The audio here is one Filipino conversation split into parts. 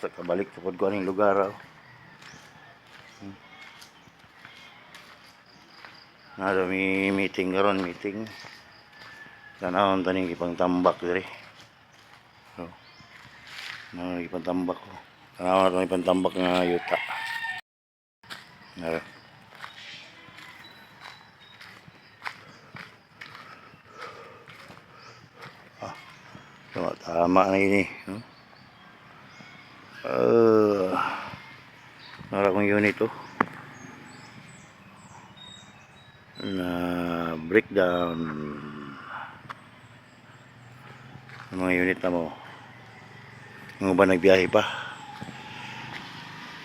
Kabalik kapag ko aning lugar. May meeting karon, meeting. Tanawon taning ipang tambak diri. So, ipang tambak ko. Tanawon taning ipang tambak nga yuta. Tama na ini. Nara kong unit na breakdown ng mga unit na mo. Yung ba nagbiyahe pa?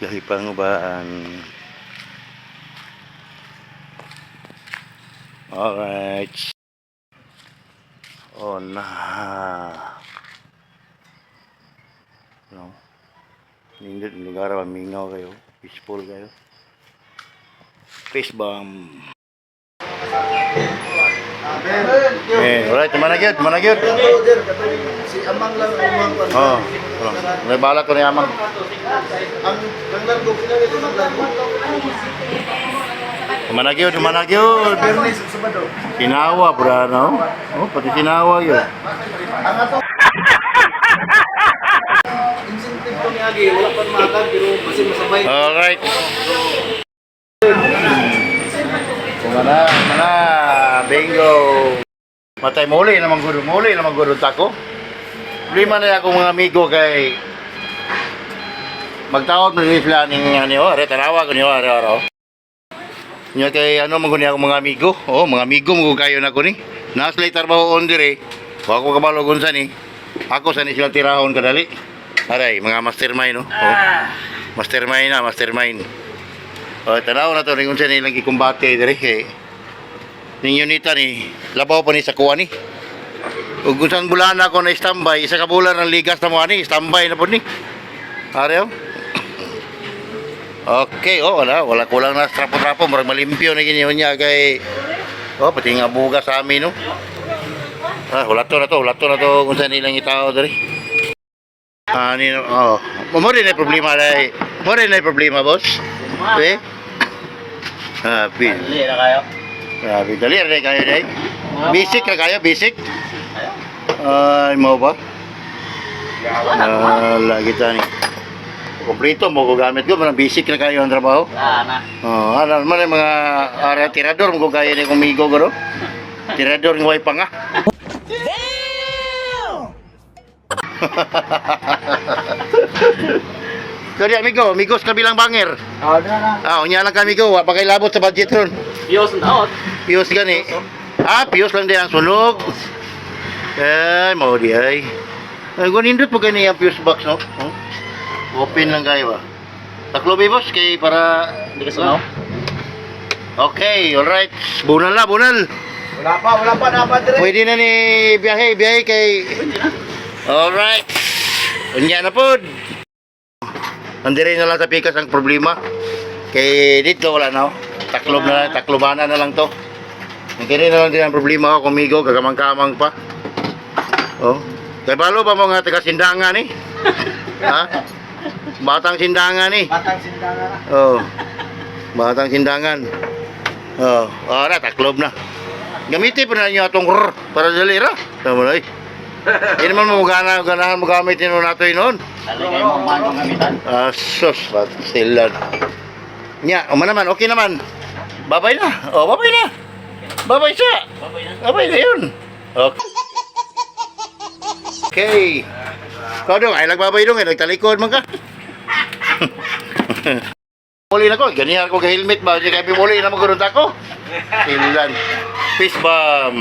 Biyahe pa ng ubaan. Alright. Oh na. No. Nindot yung lugar, mamingaw kayo. Peaceful kayo. Peace bomb. Alright, managyod. Si Amang lang umang. May balak ko ni Amang. Ang largo pinag ito ng largo. Managyod. Bernis Sabado. Sinawa, bro, no? Oh, pati sinawa yun. Ang ato. Incentive ko ni Agi, wala pa makag pero kasi masabay. Alright. Mana, bingo. Matay muli naman gudong tako. Problema na akong mga amigo kay magtawag mo rin sila ng tanawa ko niyo araw. Nya kay maguni ako mga amigo. Mga amigo mo kayo na ko ni. Naslay trabaho on dire. Wa ko kabalo gunsa ni. Ako sa ni sila tirahon kadali. Aray, mga mastermind Mastermind. Tanaw na to ning unsa nilang gikumbate dire kay ning unita ni labaw pa ni sa kuha ni. Ug unsan bulan ako na standby, isa ka bulan ng ligas na mo ani, standby na pud ni. Arew. Okay, wala kulang na trapo, murag malimpyo na gini niya kay pati nga buga sa amin no. Wala to unsan nilang itaw dire. Mo rin na problema dai. Mo rin na problema, boss. Dali na kayo. Dali na kayo dai. Basic na kayo, basic. Mo ba? Lagi tani. Kompleto mo ko gamit ko, mga basic na kayo ang trabaho. Ano man yung mga area tirador mo ko kaya ni kumigo garo. Tirador ng way pa nga. Kaya amigos kabilang banger. Unya lang kami go, pa kay labot sa budget ron. Piyos gani. Piyos lang din ang sunog. Mau di ay. Gunindot po gani ang fuse box no. Open lang kayo Taklobi boss kay para Hindi ka sunaw? Okay, alright. Bunal. Wala pa dapat dire. Pwede na ni biyahe kay alright. Unya na pod. Andire na lang sa pikas ang problema. Kay dito wala na. Taklobana na lang to. Kaya na lang din ang problema ko kumigo, kagamang-kamang pa. Kay balo pa mga taga-sindangan ni. Batang sindangan ni. Batang sindangan. Ora taklob na. Gamitin pa na niyo atong para dalira. Tama na. Hindi naman ganahan mo gamitin nato noon. Taligay mo man gamitan. Sus, stilan. Nya, naman, okay naman. Babay na. Babay na. Babay siya. Babay na yun. Okay. Kau dong, ay nagbabay dong, nagtalikod man ka. Muli na ko, ganyan ako ka helmet ba? Hindi kaya muli na magurot ako. Stilan. Peace bomb.